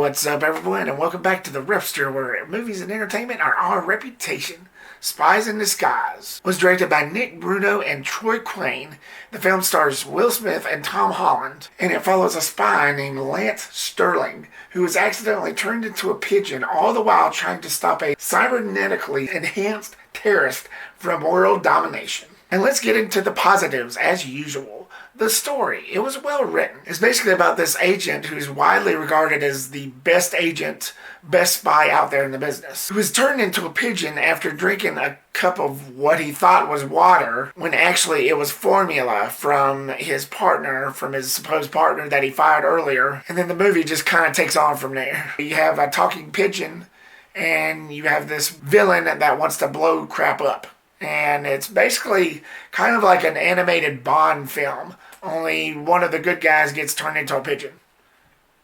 What's up, everyone, and welcome back to the Repster, where movies and entertainment are our reputation. Spies in Disguise was directed by Nick Bruno and Troy Quane. The film stars Will Smith and Tom Holland, and it follows a spy named Lance Sterling, who is accidentally turned into a pigeon, all the while trying to stop a cybernetically enhanced terrorist from world domination. And let's get into the positives, as usual. The story, it was well written. It's basically about this agent who's widely regarded as the best agent, best spy out there in the business, who was turned into a pigeon after drinking a cup of what he thought was water, when actually it was formula from his partner, from his supposed partner that he fired earlier. And then the movie just kind of takes on from there. You have a talking pigeon, and you have this villain that wants to blow crap up. And it's basically kind of like an animated Bond film, only one of the good guys gets turned into a pigeon,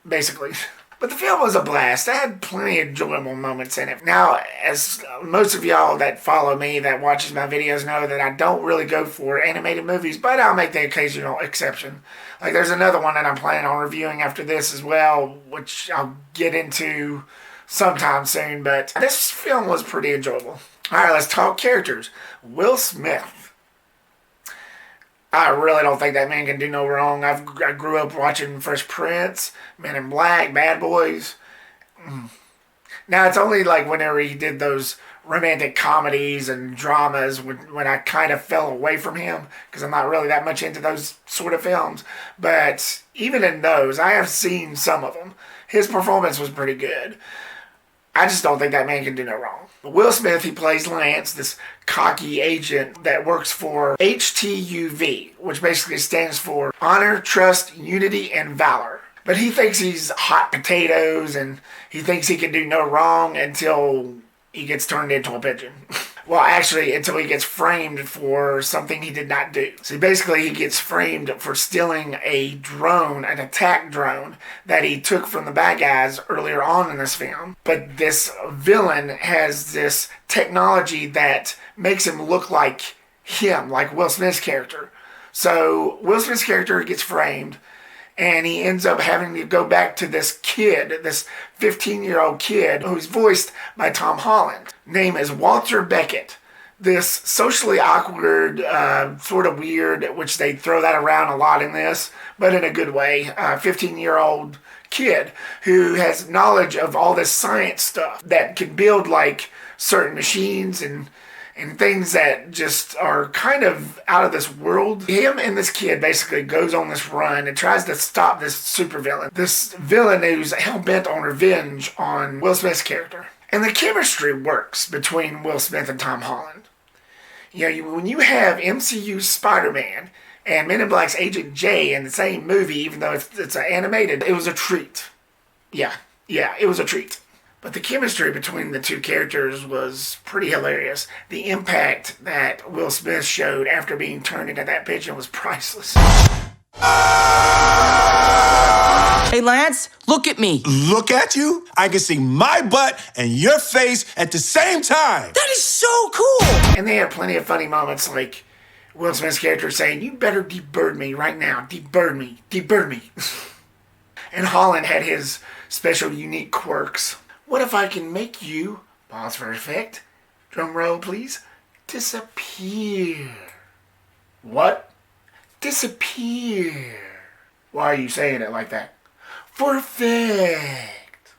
basically. But the film was a blast. It had plenty of enjoyable moments in it. Now, as most of y'all that follow me, that watches my videos, know that I don't really go for animated movies, but I'll make the occasional exception. Like, there's another one that I'm planning on reviewing after this as well, which I'll get into sometime soon, but this film was pretty enjoyable. Alright, let's talk characters. Will Smith. I really don't think that man can do no wrong. I grew up watching Fresh Prince, Men in Black, Bad Boys. Now, it's only like whenever he did those romantic comedies and dramas when I kind of fell away from him, because I'm not really that much into those sort of films. But even in those, I have seen some of them. His performance was pretty good. I just don't think that man can do no wrong. Will Smith, he plays Lance, this cocky agent that works for HTUV, which basically stands for Honor, Trust, Unity, and Valor. But he thinks he's hot potatoes, and he thinks he can do no wrong until he gets turned into a pigeon. Well, actually, until he gets framed for something he did not do. So basically, he gets framed for stealing a drone, an attack drone, that he took from the bad guys earlier on in this film. But this villain has this technology that makes him look like him, like Will Smith's character. So Will Smith's character gets framed, and he ends up having to go back to this kid, this 15-year-old kid, who's voiced by Tom Holland. Name is Walter Beckett. This socially awkward, sort of weird, which they throw that around a lot in this, but in a good way, 15-year-old kid who has knowledge of all this science stuff that can build like certain machines and things that just are kind of out of this world. Him and this kid basically goes on this run and tries to stop this supervillain. This villain who's hell-bent on revenge on Will Smith's character. And the chemistry works between Will Smith and Tom Holland. You know, when you have MCU's Spider-Man and Men in Black's Agent J in the same movie, even though it's animated, it was a treat. Yeah, it was a treat. But the chemistry between the two characters was pretty hilarious. The impact that Will Smith showed after being turned into that pigeon was priceless. Hey, Lance, look at me. Look at you? I can see my butt and your face at the same time. That is so cool. And they had plenty of funny moments, like Will Smith's character saying, "You better debird me right now. Debird me. Debird me." And Holland had his special unique quirks. What if I can make you, pause for effect, drum roll please, disappear? What? Disappear. Why are you saying it like that? For effect.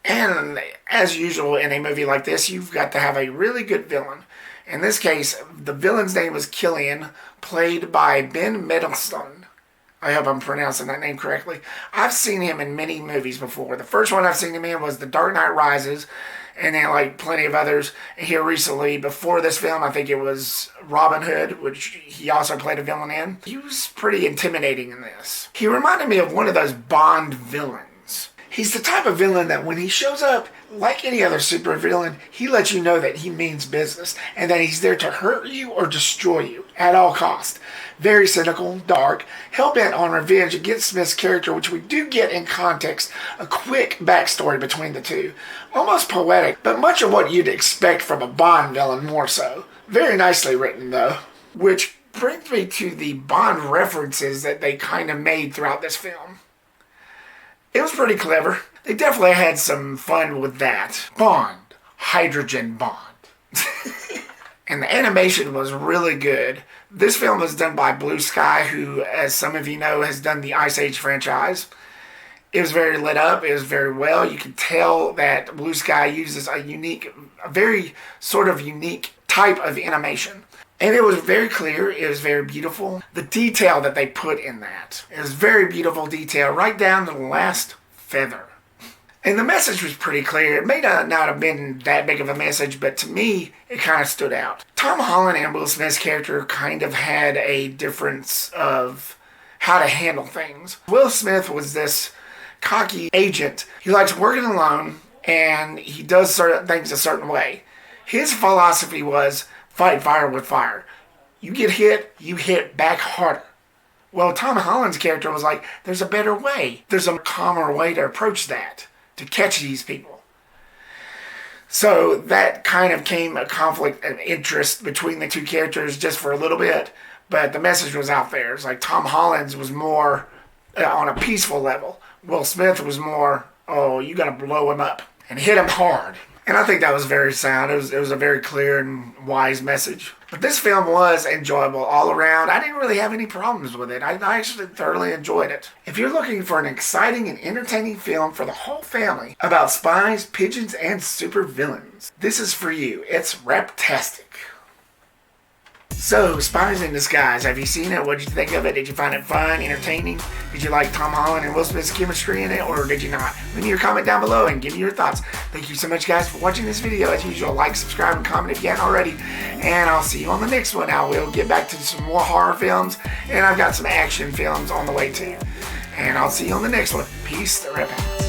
And as usual in a movie like this, you've got to have a really good villain. In this case, the villain's name was Killian, played by Ben Mendelsohn. I hope I'm pronouncing that name correctly. I've seen him in many movies before. The first one I've seen him in was The Dark Knight Rises, and then like plenty of others. Here recently, before this film, I think it was Robin Hood, which he also played a villain in. He was pretty intimidating in this. He reminded me of one of those Bond villains. He's the type of villain that when he shows up, like any other supervillain, he lets you know that he means business and that he's there to hurt you or destroy you at all costs. Very cynical, dark, hell-bent on revenge against Smith's character, which we do get in context, a quick backstory between the two. Almost poetic, but much of what you'd expect from a Bond villain more so. Very nicely written, though. Which brings me to the Bond references that they kind of made throughout this film. It was pretty clever. They definitely had some fun with that. Bond. Hydrogen bond. And the animation was really good. This film was done by Blue Sky, who, as some of you know, has done the Ice Age franchise. It was very lit up. It was very well. You could tell that Blue Sky uses a very sort of unique type of animation. And it was very clear. It was very beautiful. The detail that they put in that. It was very beautiful detail, right down to the last feather. And the message was pretty clear. It may not have been that big of a message, but to me, it kind of stood out. Tom Holland and Will Smith's character kind of had a difference of how to handle things. Will Smith was this cocky agent. He likes working alone, and he does certain things a certain way. His philosophy was fight fire with fire. You get hit, you hit back harder. Well, Tom Holland's character was like, there's a better way. There's a calmer way to approach that, to catch these people. So that kind of came a conflict of interest between the two characters just for a little bit, but the message was out there. It's like Tom Holland's was more on a peaceful level. Will Smith was more, oh, you gotta blow him up and hit him hard. And I think that was very sound. It was a very clear and wise message. But this film was enjoyable all around. I didn't really have any problems with it. I actually thoroughly enjoyed it. If you're looking for an exciting and entertaining film for the whole family about spies, pigeons, and supervillains, this is for you. It's Reptastic. So, Spies in Disguise, have you seen it? What did you think of it? Did you find it fun, entertaining? Did you like Tom Holland and Will Smith's chemistry in it, or did you not? Leave me your comment down below and give me your thoughts. Thank you so much, guys, for watching this video. As usual, like, subscribe, and comment if you haven't already. And I'll see you on the next one. I will get back to some more horror films, and I've got some action films on the way too. And I'll see you on the next one. Peace, the Reptastic.